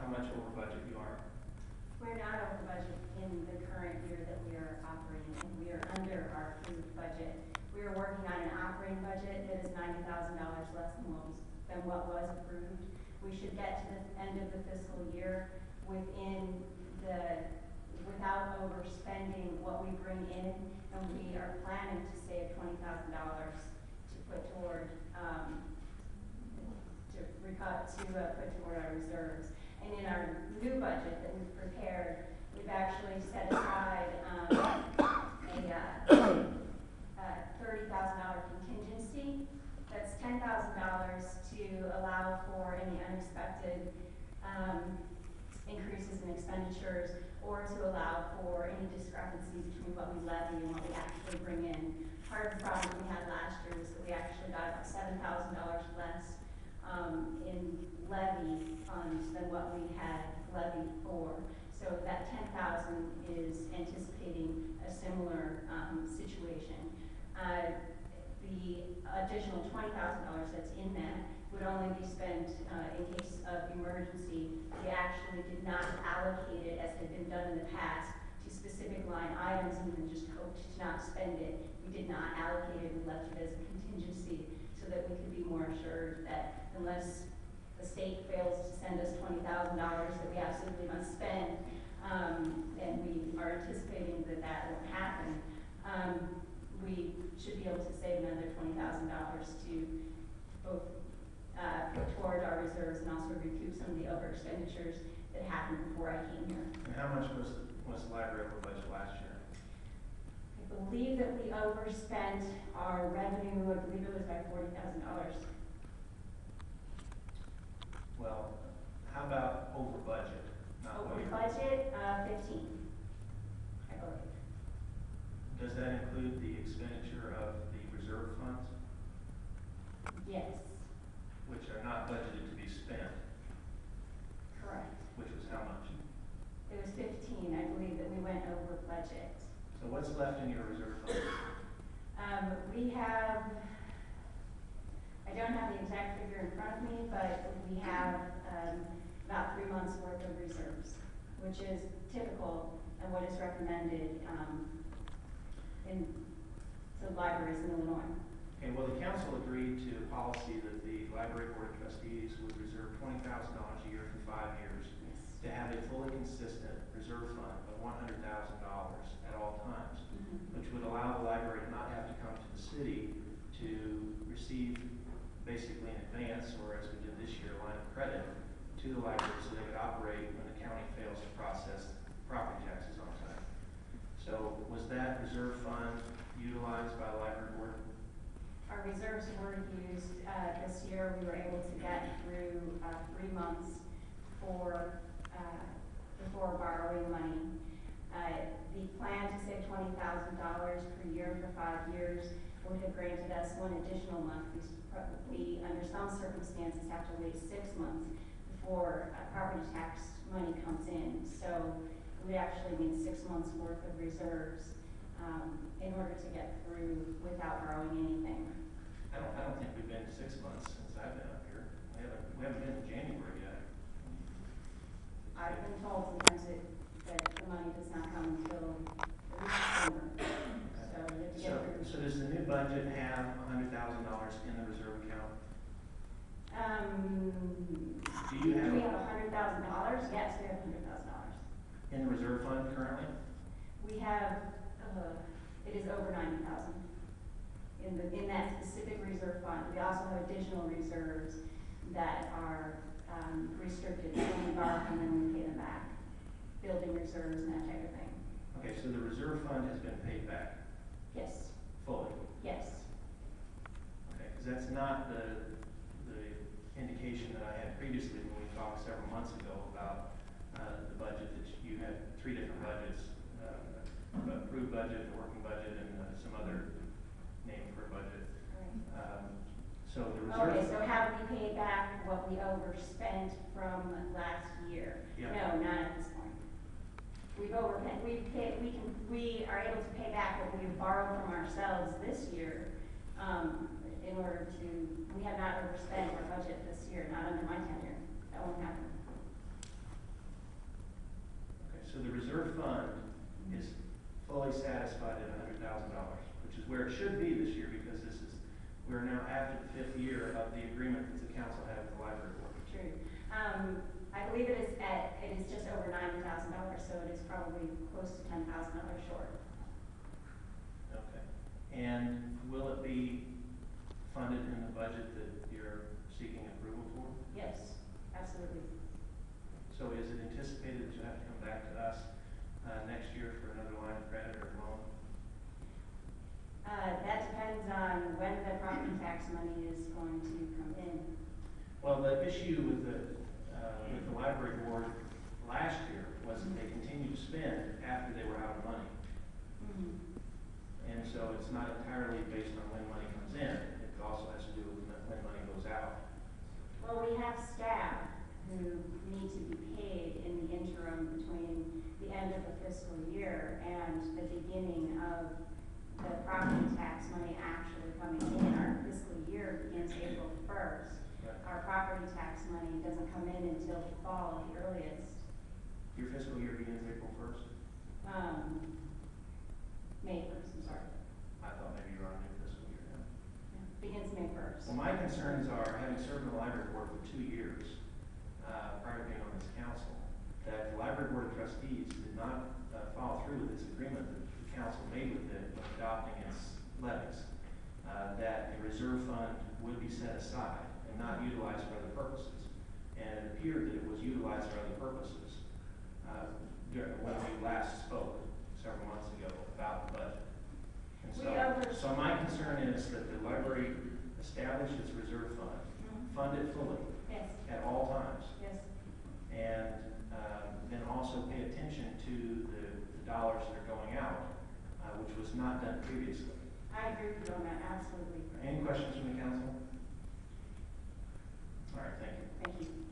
how much over budget you are? We're not over budget in the current year that we are operating in. We are under our approved budget. We are working on an operating budget that is $90,000 less than what was approved. We should get to the end of the fiscal year without overspending what we bring in, and we are planning to save $20,000 to put toward our reserves. And in our new budget that we've prepared, we've actually set aside a $30,000 contingency. That's $10,000 to allow for any unexpected increases in expenditures, or to allow for any discrepancies between what we levy and what we actually bring in. Part of the problem we had last year was that we actually got about $7,000 less in levy funds than what we had levied for. So that $10,000 is anticipating a similar situation. The additional $20,000 that's in that would only be spent in case of emergency. We actually did not allocate it, as had been done in the past, to specific line items and then just hoped to not spend it. We did not allocate it. We left it as a contingency so that we could be more assured that unless the state fails to send us $20,000 that we absolutely must spend, and we are anticipating that that won't happen, we should be able to save another $20,000 to both put toward our reserves and also recoup some of the over expenditures that happened before I came here. And how much was the library over budget last year? I believe that we overspent our revenue. I believe it was by $40,000. Well, how about over budget? Not Over what you're- budget, 15, I believe. Does that include the expenditure of the reserve funds, Yes, which are not budgeted to be spent, correct. which was how much? It was 15, I believe, that we went over budget. So what's left in your reserve fund? We have, I don't have the exact figure in front of me, but we have about 3 months worth of reserves, which is typical and what is recommended in the libraries in Illinois. Okay, well, the council agreed to a policy that the library board of trustees would reserve $20,000 a year for 5 years to have a fully consistent reserve fund of $100,000 at all times, which would allow the library to not have to come to the city to receive basically in advance, or as we did this year, a line of credit to the library so they could operate when the county fails to process property taxes on time. So was that reserve fund utilized by the library board? Our reserves were used this year. We were able to get through 3 months before borrowing money. The plan to save $20,000 per year for 5 years would have granted us 1 additional month. We, under some circumstances, have to wait 6 months before property tax money comes in. So we actually need 6 months worth of reserves in order to get through without borrowing anything. I don't think we've been 6 months since I've been up here. We haven't been in January yet. I've been told sometimes that the money does not come until at least December. So we have to get through. So does the new budget have $100,000 in the reserve account? Do we have $100,000? Yes, we have $100,000. in the reserve fund currently? We have, it is over $90,000 in that specific reserve fund. We also have additional reserves that are restricted. When we borrow from them, we pay them back. Building reserves and that type of thing. Okay, so the reserve fund has been paid back Yes. fully? Yes. Okay, because that's not the indication that I had previously when we talked several months ago about the budget that you had 3 different budgets, approved budget, a working budget, and some other name for a budget. Right. So the reserve. Okay, so have we paid back what we overspent from last year? Yeah. No, not at this point. We've overpaid. We are able to pay back what we've borrowed from ourselves this year. In order to, we have not overspent our budget this year, not under my tenure. That won't happen. So the reserve fund is fully satisfied at $100,000, which is where it should be this year, because we're now after the 5th year of the agreement that the council had with the library board. True. I believe it is just over $90,000, so it is probably close to $10,000 short. Okay. And will it be funded in the budget that you're seeking approval for? Yes, absolutely. So is it anticipated that you'll have to come back to us next year for another line of credit or loan? That depends on when the property tax money is going to come in. Well, the issue with the library board last year was that they continued to spend after they were out of money. And so it's not entirely based on when money comes in. It also has to do with when money goes out. Well, we have staff who need to be paid in the interim between the end of the fiscal year and the beginning of the property tax money actually coming in. Our fiscal year begins April 1st. Right. Our property tax money doesn't come in until the fall at the earliest. Your fiscal year begins April 1st? May 1st, I'm sorry. I thought maybe you were on your fiscal year now. Yeah, begins May 1st. Well, my concerns are, having served on the library board for 2 years, prior to being on this council, that the library board of trustees did not follow through with this agreement that the council made with it when adopting its levies, that a reserve fund would be set aside and not utilized for other purposes. And it appeared that it was utilized for other purposes when we last spoke several months ago about the budget. And so my concern is that the library establish its reserve fund, fund it fully Yes. at all times, Yes. and then also pay attention to the dollars that are going out, which was not done previously. I agree with you on that, absolutely. Any questions from the council? All right, thank you. Thank you.